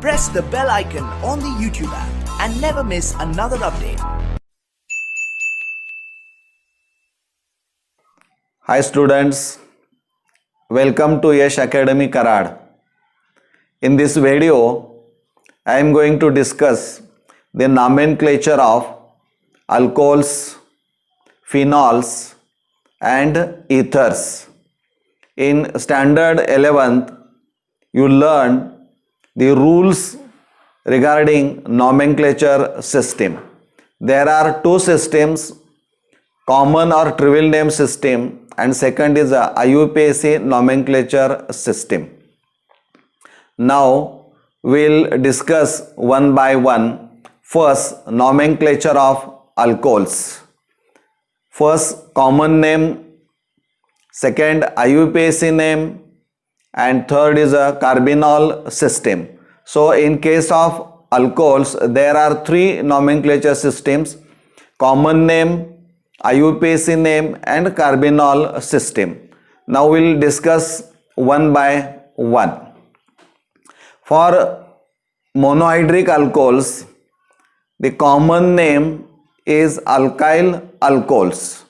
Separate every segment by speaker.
Speaker 1: press the bell icon on the YouTube app and never miss another update.
Speaker 2: Hi students, welcome to Yash Academy Karad. In this video, I am going to discuss the nomenclature of alcohols, phenols and ethers. In standard 11th, you learn the rules regarding nomenclature system. There are two systems, common or trivial name system, and second is a IUPAC nomenclature system. Now we'll discuss one by one. First, nomenclature of alcohols. First, common name, second IUPAC name, and third is a carbinol system. So in case of alcohols, there are three nomenclature systems: common name, IUPAC name and carbinol system. Now we'll discuss one by one. For monohydric alcohols, the common name is alkyl alcohols.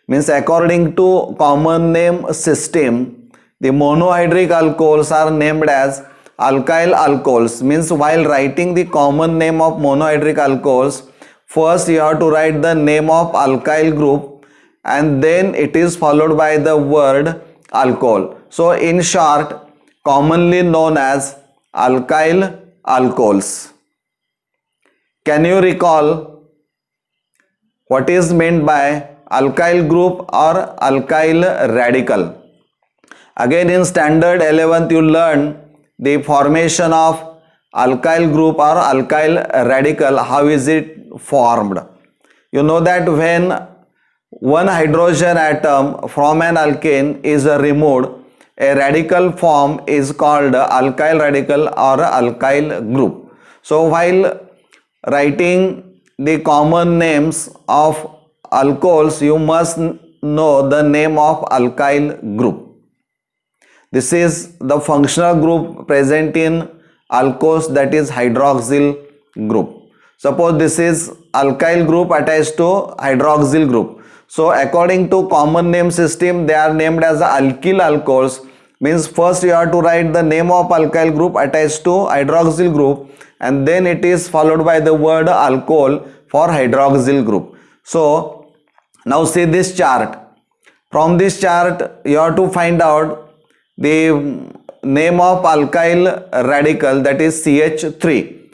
Speaker 2: Means according to common name system, the monohydric alcohols are named as alkyl alcohols. Means while writing the common name of monohydric alcohols, first you have to write the name of alkyl group and then it is followed by the word alcohol. So in short, commonly known as alkyl alcohols. Can you recall what is meant by alkyl group or alkyl radical? Again in standard 11th you learn the formation of alkyl group or alkyl radical. How is it formed? You know that when one hydrogen atom from an alkane is removed, a radical form is called alkyl radical or alkyl group. So while writing the common names of alcohols, you must know the name of alkyl group. This is the functional group present in alcohols, that is hydroxyl group. Suppose this is alkyl group attached to hydroxyl group. So according to common name system, they are named as alkyl alcohols. Means first you have to write the name of alkyl group attached to hydroxyl group and then it is followed by the word alcohol for hydroxyl group. So now see this chart. From this chart you have to find out the name of alkyl radical, that is CH3.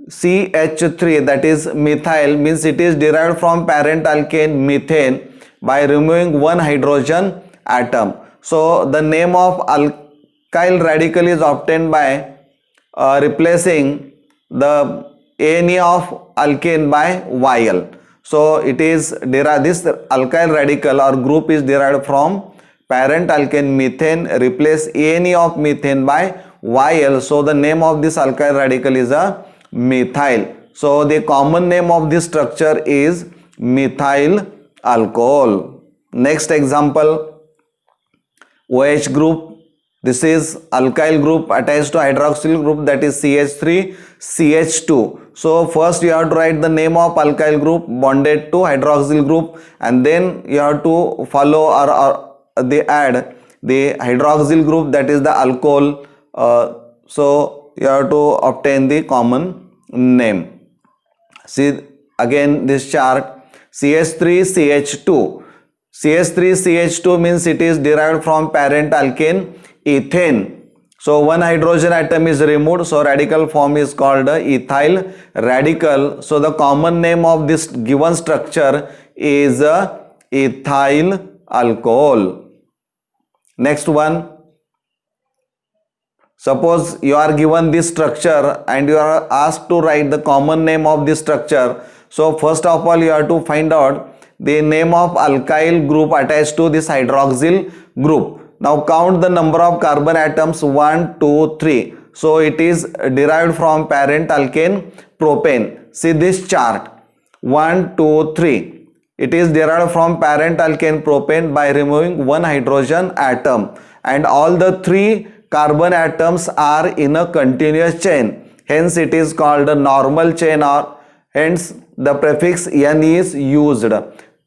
Speaker 2: CH3, that is methyl, means it is derived from parent alkane methane by removing one hydrogen atom. So the name of alkyl radical is obtained by replacing the ANA of alkane by YL. So it is derived, this alkyl radical or group is derived from parent alkane methane, replace ANA of methane by YL. So the name of this alkyl radical is a methyl. So the common name of this structure is methyl alcohol. Next example, OH group. This is alkyl group attached to hydroxyl group, that is CH3 CH2. So first you have to write the name of alkyl group bonded to hydroxyl group and then you have to follow or they add the hydroxyl group, that is the alcohol. So you have to obtain the common name. See again this chart, CH3 CH2. CH3 CH2 means it is derived from parent alkane ethane. So one hydrogen atom is removed, so radical form is called ethyl radical. So the common name of this given structure is ethyl alcohol. Next one, suppose you are given this structure and you are asked to write the common name of this structure. So first of all you have to find out the name of alkyl group attached to this hydroxyl group. Now count the number of carbon atoms, 1, 2, 3. So it is derived from parent alkane propane. See this chart, 1, 2, 3. It is derived from parent alkane propane by removing one hydrogen atom, and all the three carbon atoms are in a continuous chain. Hence it is called a normal chain, or hence the prefix N is used.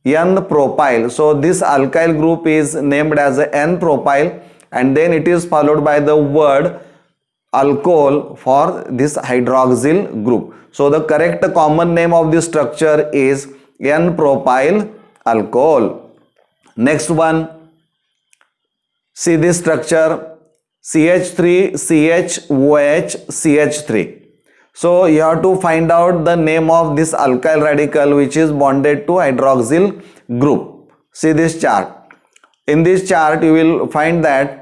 Speaker 2: N-propyl. So this alkyl group is named as a N-propyl, and then it is followed by the word alcohol for this hydroxyl group. So the correct common name of this structure is N-propyl alcohol. Next one, see this structure CH3 CHOH CH3. So you have to find out the name of this alkyl radical which is bonded to hydroxyl group. See this chart. In this chart you will find that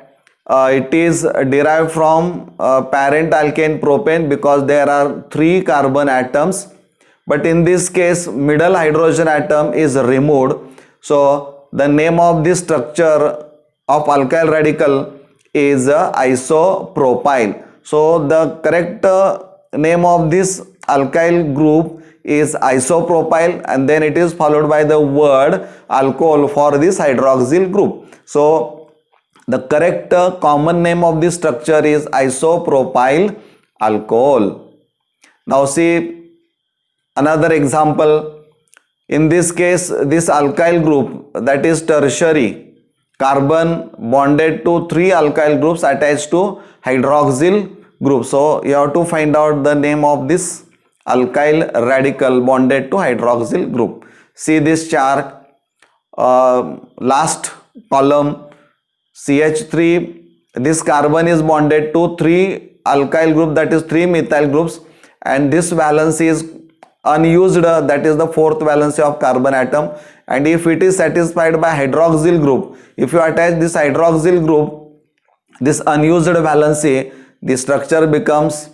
Speaker 2: it is derived from parent alkane propane, because there are 3 carbon atoms, but in this case middle hydrogen atom is removed. So the name of this structure of alkyl radical is isopropyl. So the correct name of this alkyl group is isopropyl, and then it is followed by the word alcohol for this hydroxyl group. So the correct common name of this structure is isopropyl alcohol. Now see another example. In this case, this alkyl group, that is tertiary, carbon bonded to 3 alkyl groups attached to hydroxyl group. So you have to find out the name of this alkyl radical bonded to hydroxyl group. See this chart, last column, CH3, this carbon is bonded to 3 alkyl group, that is 3 methyl groups, and this valence is unused, that is the 4th valency of carbon atom. And if it is satisfied by hydroxyl group, if you attach this hydroxyl group, this unused valency, the structure becomes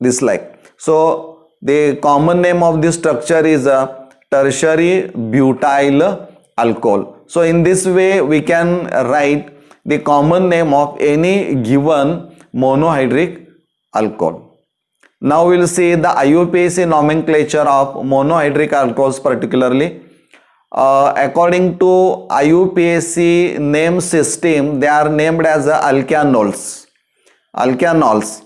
Speaker 2: this like. So the common name of this structure is a tertiary butyl alcohol. So in this way we can write the common name of any given monohydric alcohol. Now we will see the IUPAC nomenclature of monohydric alcohols particularly. According to IUPAC name system, they are named as alkanols. Alkanols.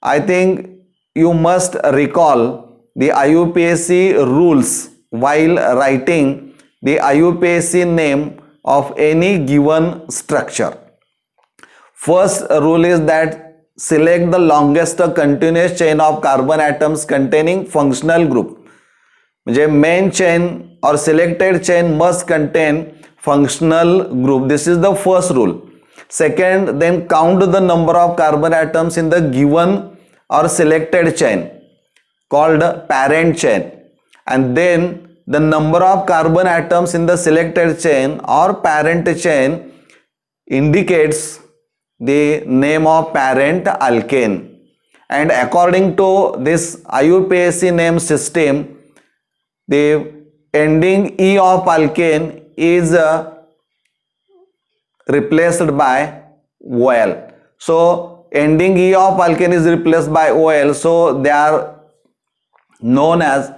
Speaker 2: I think you must recall the IUPAC rules while writing the IUPAC name of any given structure. First rule is that select the longest continuous chain of carbon atoms containing functional group. म्हणजे main chain or selected chain must contain functional group. This is the first rule. Second, then count the number of carbon atoms in the given or selected chain called parent chain, and then the number of carbon atoms in the selected chain or parent chain indicates the name of parent alkane. And according to this IUPAC name system, the ending E of alkane is replaced by OL. So ending E of alkane is replaced by OL, so they are known as,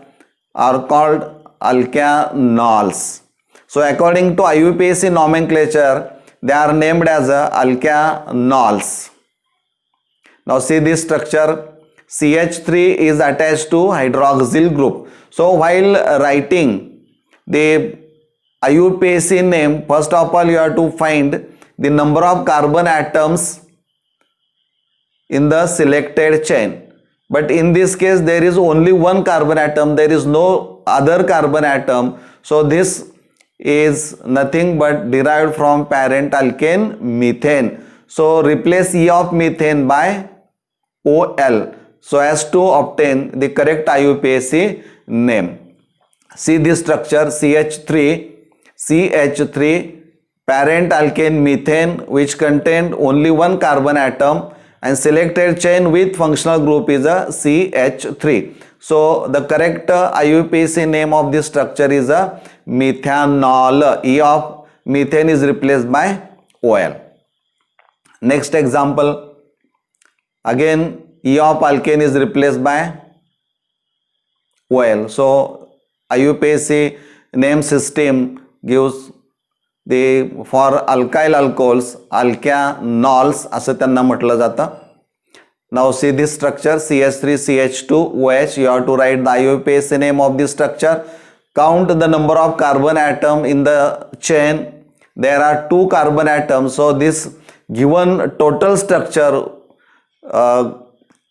Speaker 2: are called alkanols. So according to IUPAC nomenclature, they are named as alkanols. Now see this structure, CH3 is attached to hydroxyl group. So while writing the IUPAC name, first of all you have to find the number of carbon atoms in the selected chain. But in this case there is only one carbon atom, there is no other carbon atom. So this is nothing but derived from parent alkane methane. So replace E of methane by OL so as to obtain the correct IUPAC name. See this structure, CH3, parent alkane methane, which contained only one carbon atom, and selected chain with functional group is a CH3. So the correct IUPAC name of this structure is a methanol. E of methane is replaced by OL. Next example, again E of alkane is replaced by OL. So IUPAC name system gives for alkyl alcohols alkanols असं त्यांना म्हटलं जातं. Now see this structure CH3CH2OH. You have to write the IUPAC name of this structure. Count the number of carbon atom in the chain. There are 2 carbon atoms. So this given total structure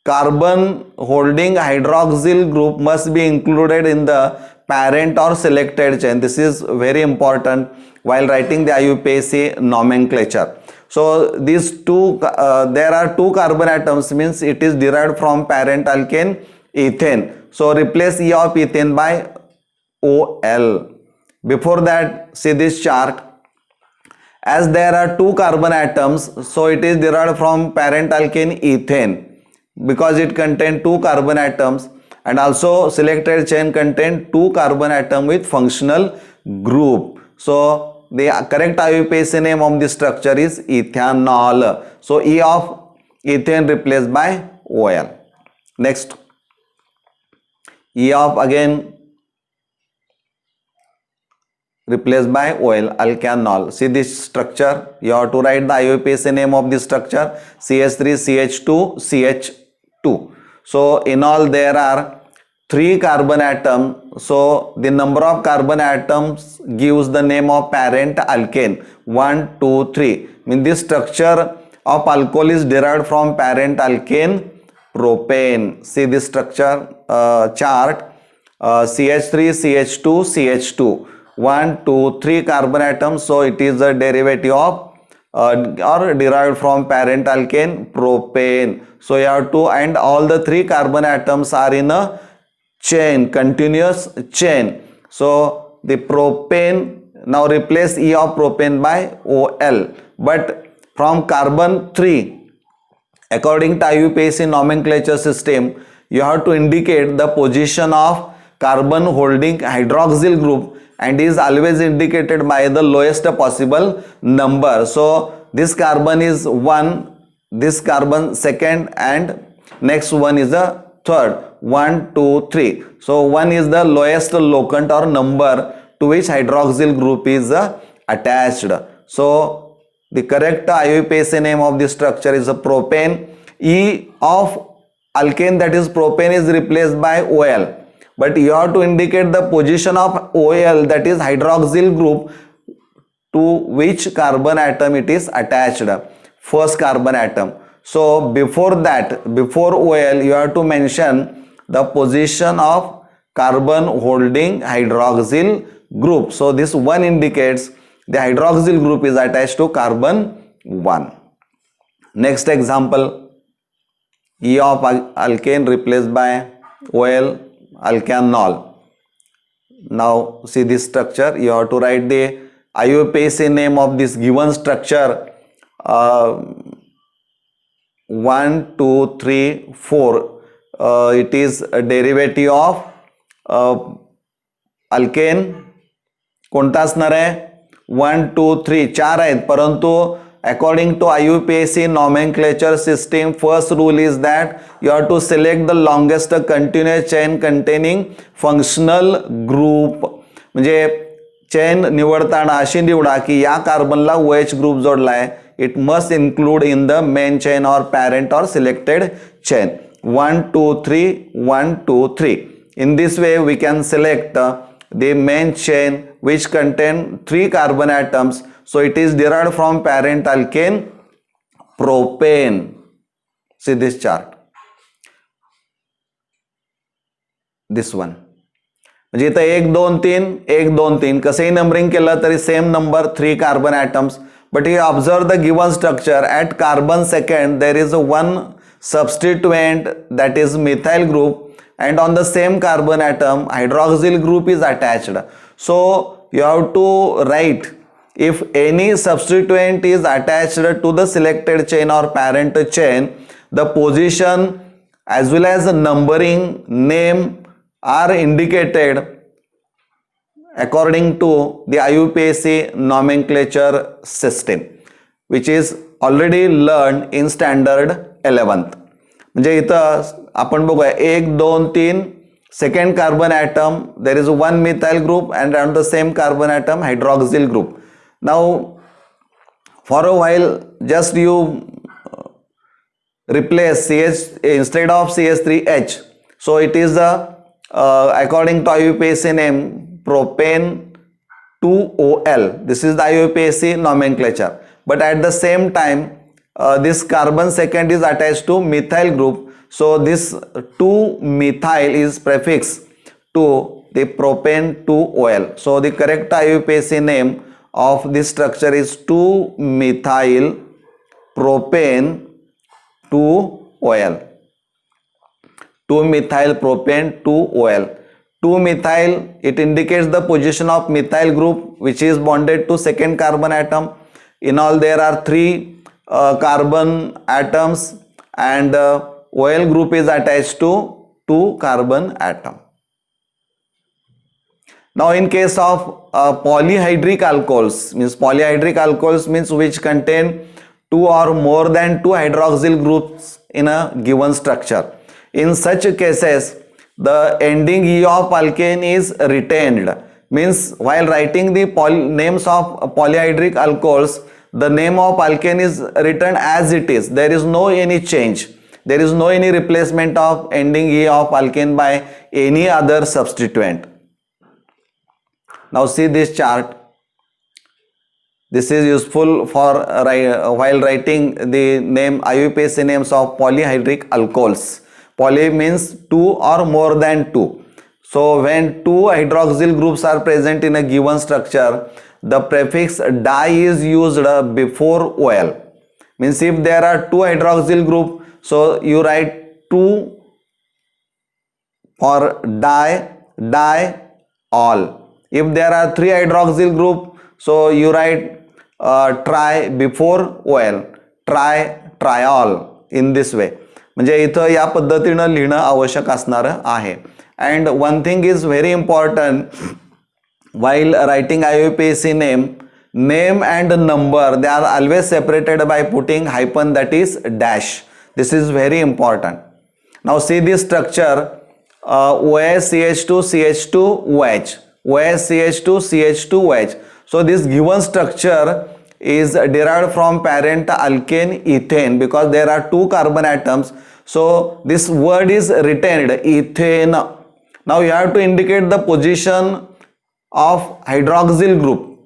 Speaker 2: carbon holding hydroxyl group must be included in the parent or selected chain. This is very important while writing the IUPAC nomenclature. So these there are 2 carbon atoms, means it is derived from parent alkane ethane. So replace E of ethane by OL. Before that, see this chart. As there are 2 carbon atoms, so it is derived from parent alkane ethane because it contains 2 carbon atoms, and also selected chain contain 2 carbon atom with functional group. So the correct IUPAC name of this structure is ethanol. So E of ethane replaced by OL. Next, E of again replaced by OL, alkanol. See this structure. You have to write the IUPAC name of this structure CH3CH2CH2. So in all there are 3 carbon atoms. So the number of carbon atoms gives the name of parent alkane. 1, 2, 3. Mean this structure of alcohol is derived from parent alkane propane. See this structure chart. CH3, CH2, CH2. 1, 2, 3 carbon atoms. So it is a derivative of or derived from parent alkane propane. So you have to, and all the 3 carbon atoms are in a chain, continuous chain. So the propane, now replace E of propane by OL. But from carbon 3, according to IUPAC nomenclature system, you have to indicate the position of carbon holding hydroxyl group, and is always indicated by the lowest possible number. So this carbon is 1, this carbon second, and next one is the third. 1, 2, 3. So 1 is the lowest locant or number to which hydroxyl group is attached. So the correct IUPAC name of this structure is a propane. E of alkane, that is propane, is replaced by OL. But you have to indicate the position of OL, that is hydroxyl group, to which carbon atom it is attached. First carbon atom. So before that, before OL, you have to mention the position of carbon holding hydroxyl group. So this 1 indicates the hydroxyl group is attached to carbon 1. Next example, E of alkane replaced by OL, alkanol. Now see this structure. You have to write the IUPAC name of this given structure. 1, 2, 3, 4. It is a derivative of alkane. कोणता असणार आहे? 1, 2, 3 4 आहेत, परंतु according to IUPAC nomenclature system, first rule is that you have to select the longest continuous chain containing functional group. म्हणजे chain निवडताना अशी निवडा की या कार्बनला OH ग्रुप जोडला आहे. It must include in the main chain or parent or selected chain. 1, 2, 3, 1, 2, 3. In this way we can select the main chain which contain 3 carbon atoms. So it is derived from parent alkane propane. See this chart. This one. म्हणजे इथं 1, 2, 3 1, 2, 3 कसंही numbering केलं तरी same number 3 carbon atoms. But you observe the given structure. At carbon second there is a 1 substituent, that is methyl group, and on the same carbon atom hydroxyl group is attached. So you have to write, if any substituent is attached to the selected chain or parent chain, the position as well as the numbering name are indicated according to the IUPAC nomenclature system, which is already learned in standard 11th. म्हणजे इथं आपण बघूया 1, 2, 3 second carbon atom, there is one methyl group, and on the same carbon atom hydroxyl group. Now for a while just you replace CH instead of CH3H. So it is the according to IUPAC name propane 2OL. This is the IUPAC nomenclature. But at the same time this carbon second is attached to methyl group. So this 2-methyl is prefixed to the propane 2OL. So the correct IUPAC name of this structure is 2-methyl propane 2OL. 2-methyl propane 2OL. 2-methyl, it indicates the position of methyl group which is bonded to second carbon atom. In all there are 3 carbon atoms and OL group is attached to 2 carbon atom. Now in case of polyhydric alcohols, means which contain 2 or more than 2 hydroxyl groups in a given structure. In such cases, the ending E of alkane is retained. Means while writing the names of polyhydric alcohols, the name of alkane is written as it is. There is no any change. There is no any replacement of ending E of alkane by any other substituent. Now see this chart. This is useful for while writing the name IUPAC names of polyhydric alcohols. Poly means 2 or more than 2. So when 2 hydroxyl groups are present in a given structure, the prefix di is used before OL. Means if there are 2 hydroxyl group, so you write 2 for di-all. If there are 3 hydroxyl group, so you write tri before OL, triol in this way. म्हणजे इथं या पद्धतीनं लिहिणं आवश्यक असणार आहे. And one thing is very important while writing IUPAC name and number, they are always separated by putting hyphen, that is dash. This is very important. Now see this structure OH-CH2-CH2-OH, OH-CH2-CH2-OH. So this given structure is derived from parent alkane ethane because there are 2 carbon atoms. So this word is retained, ethane. Now you have to indicate the position of hydroxyl group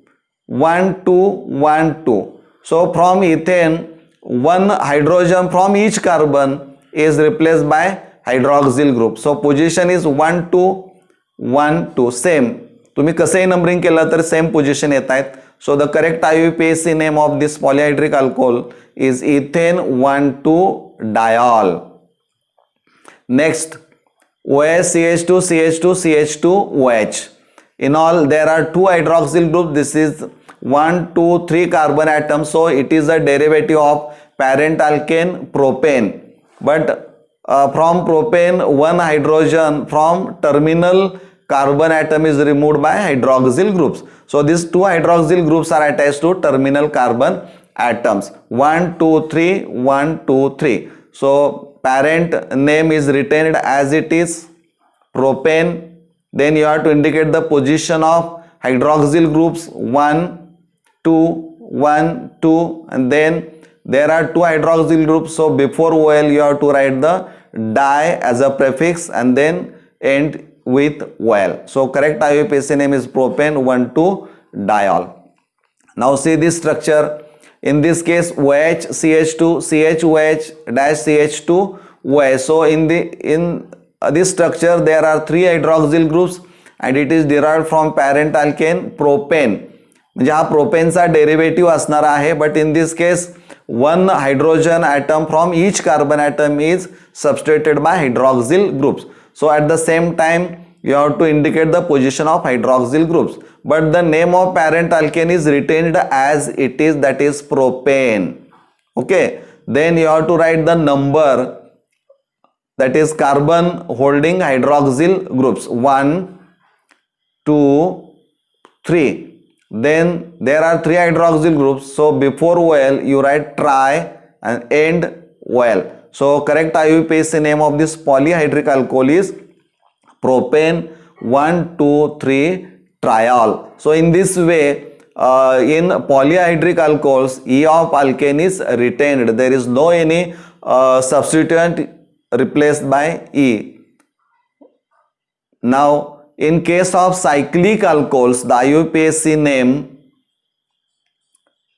Speaker 2: 1 2 1 2. So from ethane, 1 hydrogen from each carbon is replaced by hydroxyl group. So position is 1 2 1 2. Same. तुम्ही कसंही numbering केलं तर same position येत आहेत. So the correct IUPAC name of this polyhydric alcohol is ethane 1,2-diol. Next, OH-CH2-CH2-CH2-OH. In all there are 2 hydroxyl groups. This is 1 2 3 carbon atoms. So it is a derivative of parent alkane propane. But from propane 1 hydrogen from terminal carbon atom is removed by hydroxyl groups. So these 2 hydroxyl groups are attached to terminal carbon atoms 1 2 3 1 2 3. So parent name is retained as it is propane. Then you have to indicate the position of hydroxyl groups 1 2 1 2, and then there are 2 hydroxyl groups. So before OL you have to write the di as a prefix and then end with OL. So correct IUPAC name is propane 1,2-diol. Now see this structure. In this case OH CH2 CHOH dash CH2 OH. So in this structure there are 3 hydroxyl groups and it is derived from parent alkane propane. म्हणजे हा प्रोपेनचा derivative असणार आहे. But in this case 1 hydrogen atom from each carbon atom is substituted by hydroxyl groups. So at the same time you have to indicate the position of hydroxyl groups, but the name of parent alkane is retained as it is, that is propane. Okay, then you have to write the number, that is carbon holding hydroxyl groups 1 2 3. Then there are 3 hydroxyl groups. So before OL you write tri and end OL. So correct IUPAC name of this polyhydric alcohol is propane 1,2,3-triol. So in this way in polyhydric alcohols, E of alkane is retained. There is no any substituent replaced by E. Now, in case of cyclic alcohols, the IUPAC name,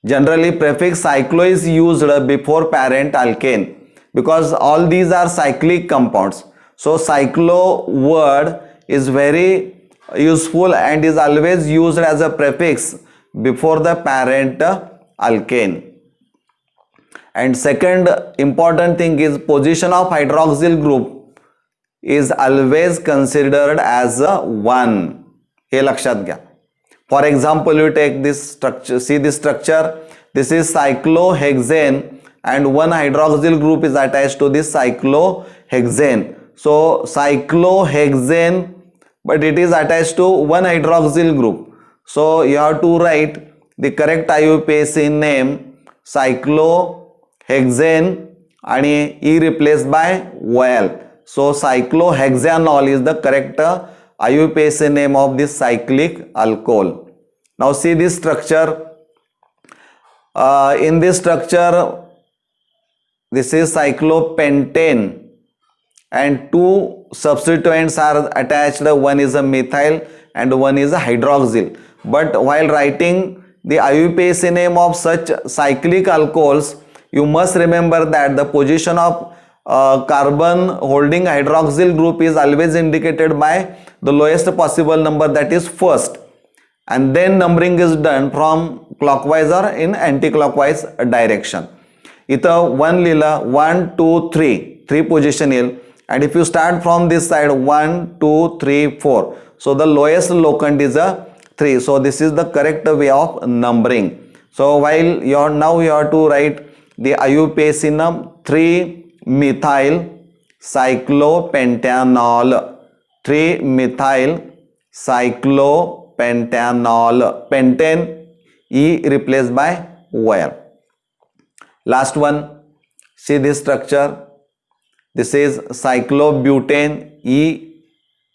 Speaker 2: generally prefix cyclo is used before parent alkane because all these are cyclic compounds. So cyclo word is very useful and is always used as a prefix before the parent alkane. And second important thing is position of hydroxyl group is always considered as a 1. हे लक्षात घ्या. For example, you take this structure, see this structure, this is cyclohexane and one hydroxyl group is attached to this cyclohexane. So cyclohexane, but it is attached to one hydroxyl group. So you have to write the correct IUPAC name cyclohexane and E replaced by OL. So cyclohexanol is the correct IUPAC name of this cyclic alcohol. Now see this structure. In this structure, this is cyclopentane and two substituents are attached. One is a methyl and one is a hydroxyl. But while writing the IUPAC name of such cyclic alcohols, you must remember that the position of carbon holding hydroxyl group is always indicated by the lowest possible number, that is first, and then numbering is done from clockwise or in anti-clockwise direction. इथं 1 लिहिलं 1 2 3 position येईल, and if you start from this side 1 2 3 4, so the lowest locant is a 3. So this is the correct way of numbering. So while now you have to write the IUPAC num 3-methyl cyclopentanol, 3-methyl cyclopentanol, pentane E replaced by OL. Last one, see this structure. This is cyclobutane, E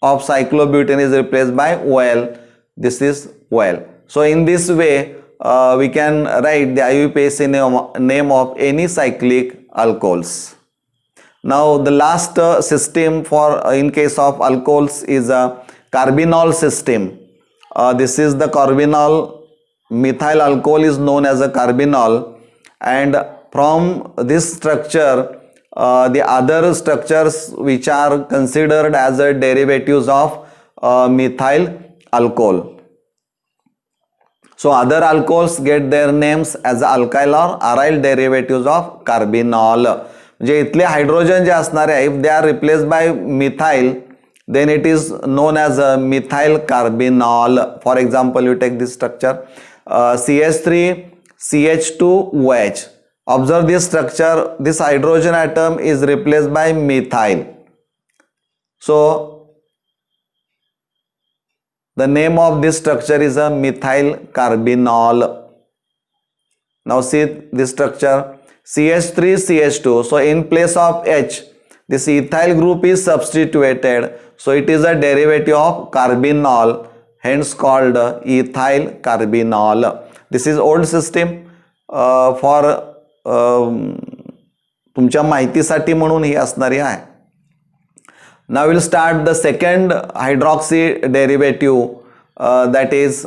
Speaker 2: of cyclobutane is replaced by OL. This is OL. So in this way, we can write the IUPAC name of any cyclic alcohols. Now the last system for in case of alcohols is a carbinol system. This is the carbinol. Methyl alcohol is known as a carbinol, and from this structure the other structures which are considered as a derivatives of methyl alcohol. So other alcohols get their names as alkyl or aryl derivatives of carbinol. म्हणजे इथले hydrogen जे असणार आहे, if they are replaced by methyl, then it is known as a methyl carbinol. For example, you take this structure CH3 CH2 OH. Observe this structure, this hydrogen atom is replaced by methyl. So the name of this structure is a methyl carbinol. Now see this structure CH3 CH2. So in place of H, this ethyl group is substituted. So it is a derivative of carbinol, hence called ethyl carbinol. This is old system. For तुमच्या माहितीसाठी म्हणून ही असणारी आहे. Now we'll start the second hydroxy derivative, that is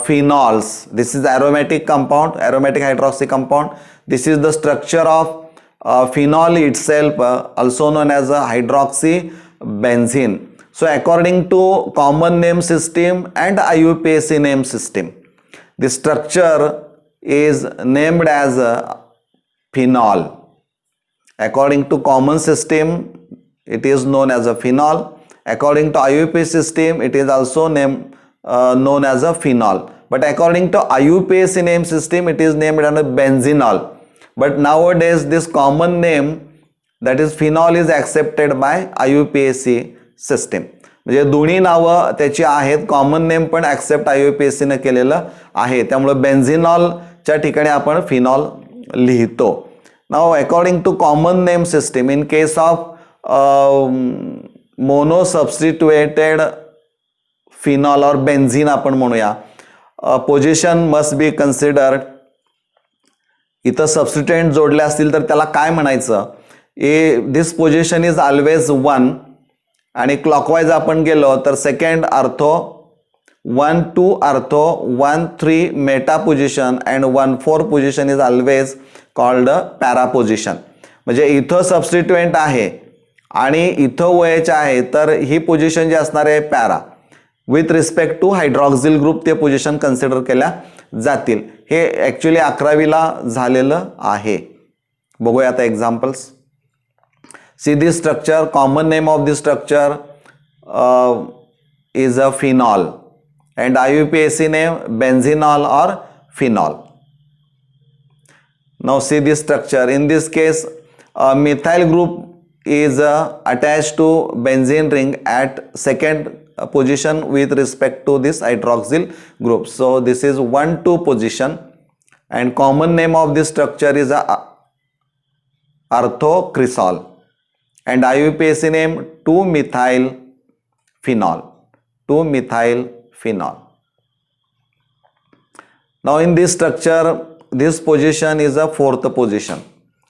Speaker 2: phenols. This is aromatic compound, aromatic hydroxy compound. This is the structure of phenol itself, also known as a hydroxy benzene. So according to common name system and IUPAC name system, the structure is named as a phenol. According to common system, it is known as a phenol. According to IUPAC system, it is also known as a phenol. But according to IUPAC name system, it is named as a benzenol. But nowadays, this common name, that is phenol, is accepted by IUPAC system. म्हणजे दोन्ही नावं त्याची आहेत, common name पण accept IUPAC ने केलेलं आहे, त्यामुळे बेन्झिनॉलच्या ठिकाणी आपण फिनॉल लिहितो. Now according to common name system, in case of mono substituted phenol और बेन्झीन आपण म्हणूया, पोझिशन मस्ट बी कन्सिडर्ड. इथं सबस्टिट्युएंट जोडले असतील तर त्याला काय म्हणायचं, दिस पोझिशन इज ऑलवेज 1 आणि क्लॉकवाईज आपण गेलो तर second ortho 1 2 ortho 1 3 Meta position and 1 4 position is always called para position. म्हणजे इथं सबस्टिट्युएंट आहे आणि इथं OH आहे तर ही पोझिशन जी असणार आहे para. With respect to hydroxyl group ते पोझिशन कन्सिडर केल्या जातील. हे ॲक्च्युली 11वीला झालेलं आहे. बघूया आता examples. See this structure, common name of this structure is a phenol and IUPAC name benzene or phenol. Now see this structure. In this case, a methyl group is attached to benzene ring at second position with respect to this hydroxyl group. So this is 1,2 position and common name of this structure is orthocresol and IUPAC name 2-methyl phenol. 2-methyl phenol. Now in this structure, this position is a fourth position.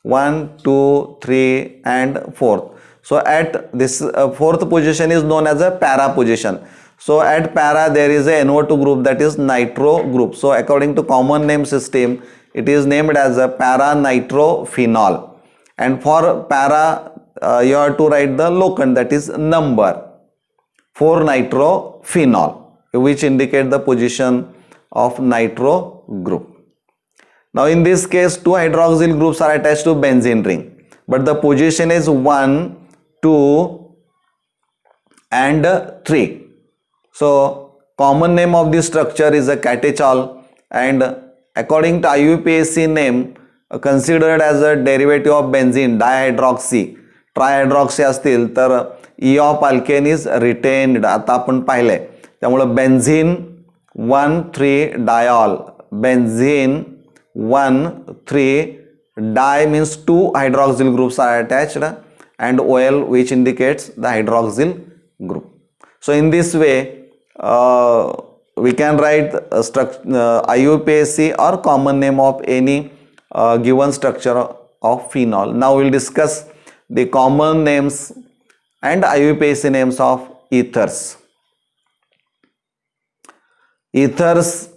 Speaker 2: 1, 2, 3 and 4th. So at this fourth position is known as a para position. So at para there is a NO2 group, that is nitro group. So according to common name system, it is named as a para nitrophenol. And for para you have to write the locant, that is number 4-nitrophenol, which indicate the position of nitro group. Now in this case, 2 hydroxyl groups are attached to benzene ring, but the position is 1, 2 and 3. So common name of this structure is a catechol and according to IUPAC name considered as a derivative of benzene, dihydroxy, trihydroxy असतील तर E of alkane is retained. आता आपण पाहिले त्यामुळे benzene 1,3 diol, benzene 1,3 di means 2 hydroxyl groups are attached and OL which indicates the hydroxyl group. So in this way we can write IUPAC or common name of any given structure of phenol. Now we will discuss the common names and IUPAC names of ethers. Ethers,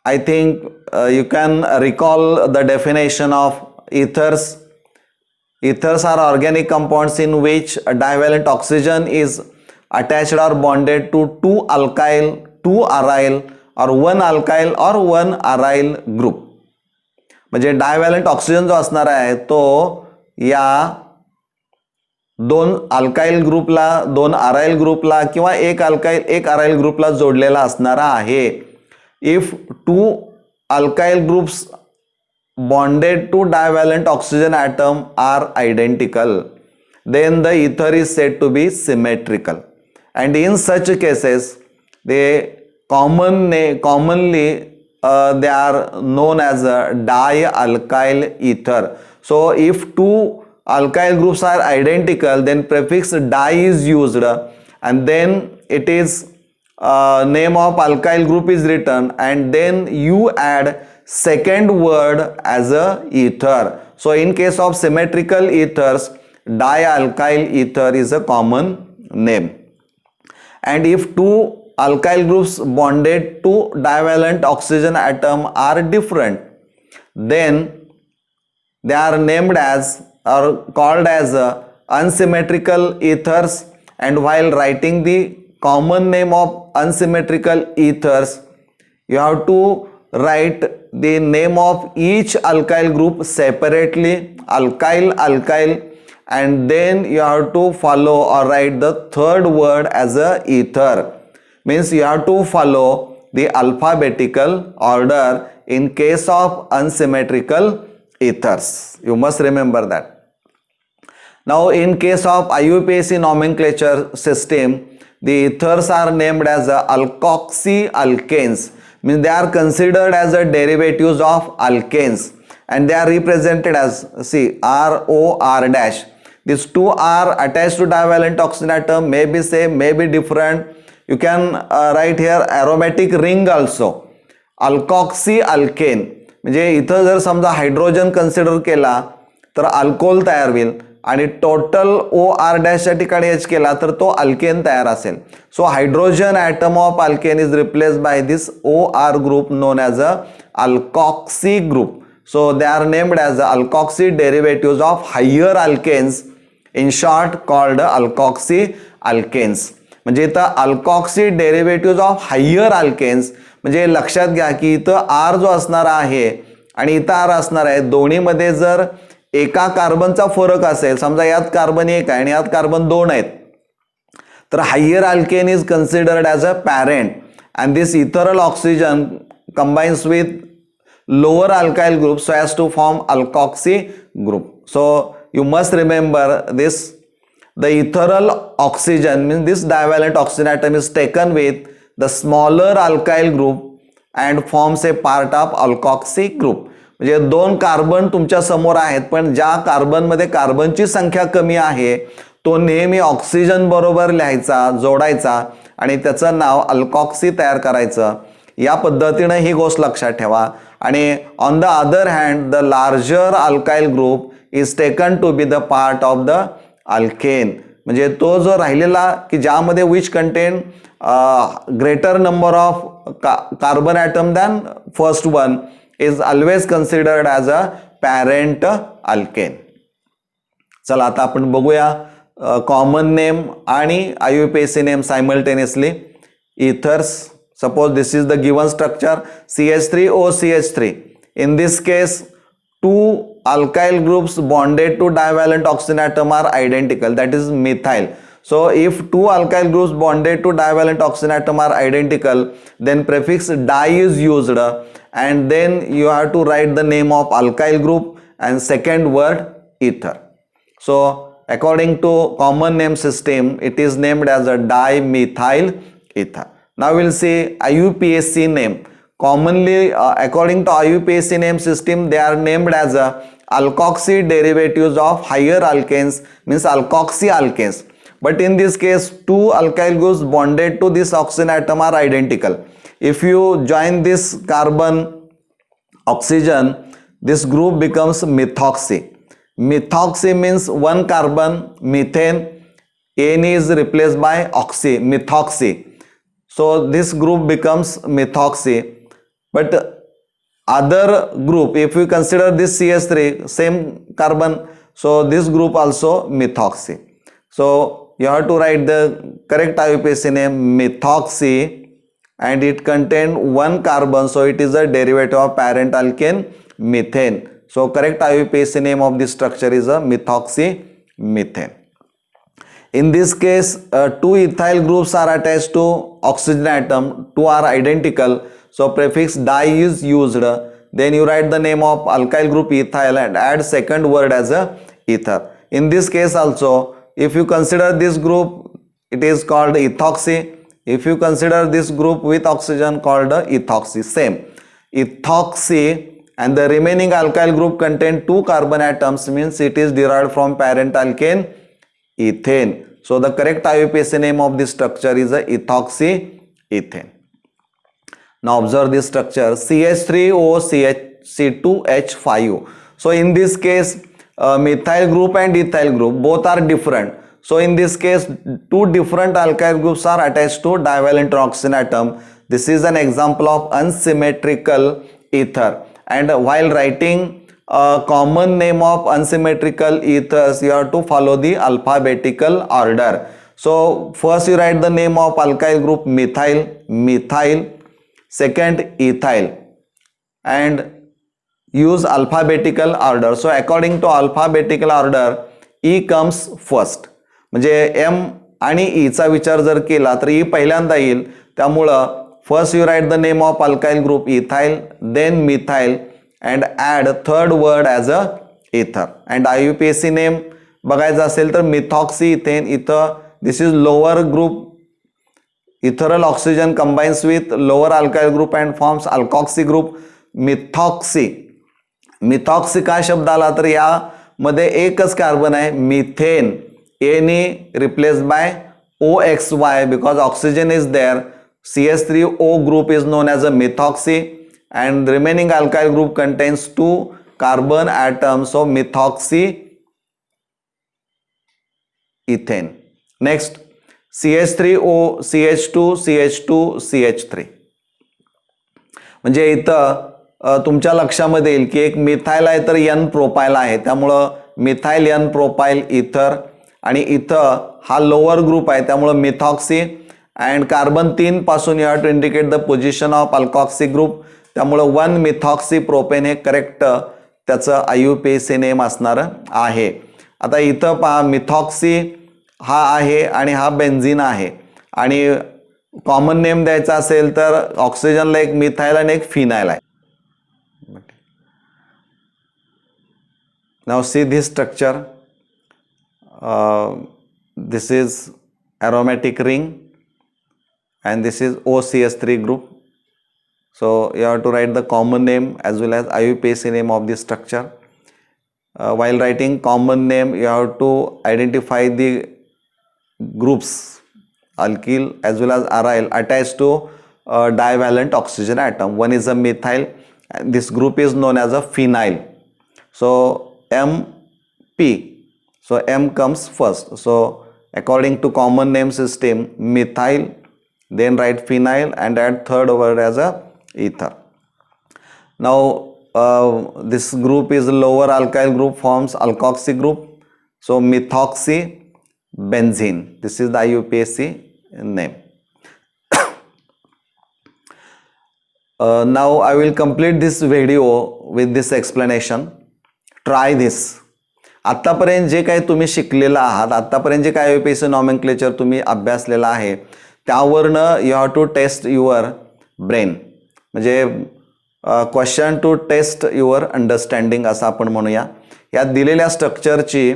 Speaker 2: I think you can recall the definition of ethers. Ethers are organic compounds in which a divalent oxygen is attached or bonded to 2 alkyl, 2 aryl or 1 alkyl or 1 aryl group. म्हणजे डायव्हॅलंट oxygen जो असणार आहे तो या 2 alkyl ग्रुपला, 2 aryl ग्रुपला किंवा 1 alkyl 1 aryl ग्रुपला जोडलेला असणारा आहे. If 2 alkyl groups bonded to divalent oxygen atom are identical, then the ether is said to be symmetrical, and in such cases they commonly they are known as a dialkyl ether. So if 2 alkyl groups are identical, then prefix di is used and then it is name of alkyl group is written and then you add second word as a ether. So in case of symmetrical ethers, dialkyl ether is a common name. And if 2 alkyl groups bonded to divalent oxygen atom are different, then they are named as or called as unsymmetrical ethers. And while writing the common name of unsymmetrical ethers, you have to write the name of each alkyl group separately, alkyl, and then you have to follow or write the third word as a ether. Means you have to follow the alphabetical order in case of unsymmetrical ethers. You must remember that. Now in case of IUPAC nomenclature system, the ethers are named as alkoxyalkanes. Means they are considered as the derivatives of alkanes and they are represented as ROR dash. These two are attached to divalent oxygen atom, may be same, may be different. You can write here aromatic ring also. Alkoxy alkane, म्हणजे इथं जर समजा hydrogen consider केला तर alcohol तयार होईल आणि total OR- च्या ठिकाणी H केला तर तो अल्केन तयार असेल. So hydrogen atom of alkane is replaced by this OR group known as a alkoxy group. So they are named as the alkoxy derivatives of higher alkanes, in short called alkoxy alkanes. म्हणजे इथं alkoxy derivatives of higher alkanes म्हणजे लक्षात घ्या की इथं R जो असणार आहे आणि इथं R असणार आहे, दोन्हीमध्ये जर एका कार्बनचा फरक असेल, समजा यात कार्बन 1 आहे आणि यात कार्बन 2 आहेत, तर higher alkane is considered as a parent and this ethereal oxygen combines with lower alkyl group so as to form alkoxy group. So you must remember this, the ethereal oxygen means this divalent oxygen atom is taken with the smaller alkyl group and forms a part of alkoxy group. म्हणजे दोन carbon तुमच्या समोर आहेत, पण ज्या carbon मध्ये कार्बनची संख्या कमी आहे तो नेहमी ऑक्सिजन बरोबर लिहायचा, जोडायचा आणि त्याचं नाव अल्कॉक्सी तयार करायचं. या पद्धतीने ही गोष्ट लक्षात ठेवा. आणि on the other hand the larger alkyl group is taken to be the part of the alkane, म्हणजे तो जो राहिलेला की ज्यामध्ये which contain greater number of carbon atom than first one is always considered as a parent alkane. चला आता आपण बघूया कॉमन नेम आणि IUPAC name simultaneously. Ethers, suppose this is the given structure CH3OCH3. In this case, two alkyl groups bonded to divalent oxygen atom are identical, that is methyl. So if two alkyl groups bonded to divalent oxygen atom are identical, then prefix di is used and then you have to write the name of alkyl group and second word ether. So according to common name system, it is named as a dimethyl ether. Now we'll see IUPAC name. Commonly according to IUPAC name system, they are named as alkoxy derivatives of higher alkanes, means alkoxy alkanes. But in this case, two alkyl groups bonded to this oxygen atom are identical. If you join this carbon oxygen, this group becomes methoxy. Methoxy means one carbon, methane, N is replaced by oxy, methoxy. So this group becomes methoxy. But other group, if we consider this CH3, same carbon, so this group also methoxy. So you have to write the correct IUPAC name methoxy and it contains one carbon, so it is a derivative of parent alkane methane. So correct IUPAC name of this structure is a methoxy methane. In this case, two ethyl groups are attached to oxygen atom, two are identical, so prefix di is used. Then you write the name of alkyl group ethyl and add second word as a ether. In this case also, if you consider this group, it is called ethoxy. If you consider this group with oxygen, called ethoxy. Same, ethoxy, and the remaining alkyl group contain two carbon atoms, means it is derived from parent alkane ethane. So the correct IUPAC name of this structure is a ethoxy ethane. Now observe this structure CH3OCH2H5. So in this case, methyl group and ethyl group both are different. So in this case, two different alkyl groups are attached to divalent oxygen atom. This is an example of unsymmetrical ether. And while writing common name of unsymmetrical ethers, you have to follow the alphabetical order. So first you write the name of alkyl group methyl, methyl, second ethyl, and use alphabetical order. So according to alphabetical order, E comes first. म्हणजे M आणि E चा विचार जर केला तर E पहिल्यांदा येईल, त्यामुळं first you write the name of alkyl group ethyl, then methyl, and add third word as a ether. And IUPAC name बघायचं असेल तर methoxy ethane. इथं this is lower group ethereal oxygen combines with lower alkyl group and forms alkoxy group methoxy. methoxy का शब्द आला तर यामध्ये एकच कार्बन आहे methane, N replaced by OXY because oxygen is there. CH3O group is known as a methoxy and remaining alkyl group contains 2 carbon atoms of methoxyethane. Next, CH3O, CH2, CH2, CH3. म्हणजे इथं तुमच्या लक्षामध्ये येईल की एक methyl आहे तर N propyl आहे, त्यामुळं मिथाइल N प्रोपाइल इथर, आणि इथं हा लोअर ग्रुप आहे त्यामुळं मिथॉक्सी, अँड कार्बन 3 पासून you have to indicate the position of alkoxy group, त्यामुळं 1 मिथॉक्सी प्रोपेन हे करेक्ट त्याचं IUPAC नेम असणार आहे. आता इथं पहा मिथॉक्सी हा आहे आणि हा बेन्झीन आहे, आणि कॉमन नेम द्यायचा असेल तर ऑक्सिजनला एक मिथाइल आणि एक फिनाइल आहे. Now see this structure. This is aromatic ring and this is OCH3 group. So you have to write the common name as well as IUPAC name of this structure. While writing common name, you have to identify the groups alkyl as well as aryl attached to divalent oxygen atom. One is a methyl and this group is known as a phenyl. So MP, so M comes first. So according to common name system, methyl, then write phenyl and add third word as a ether. Now this group is lower alkyl group, forms alkoxy group. So methoxy benzene, this is the IUPAC name. Now I will complete this video with this explanation. Try this. आत्तापर्यंत जे काही तुम्ही शिकलेलं आहात, आत्तापर्यंत जे काही IUPAC nomenclature तुम्ही अभ्यासलेलं आहे त्यावरनं you have to test your brain, म्हणजे question to test your understanding असं आपण म्हणूया. या दिलेल्या स्ट्रक्चरची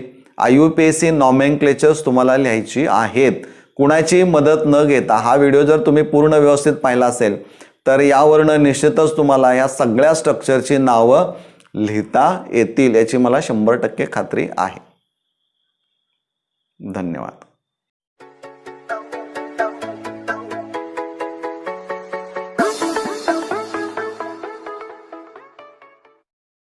Speaker 2: IUPAC नॉमेनक्लेचर्स तुम्हाला लिहायची आहेत, कुणाची मदत न घेता. हा व्हिडिओ जर तुम्ही पूर्ण व्यवस्थित पाहिला असेल तर यावरनं निश्चितच तुम्हाला या सगळ्या स्ट्रक्चरची नावं लिहिता येतील याची मला 100% खात्री आहे. धन्यवाद.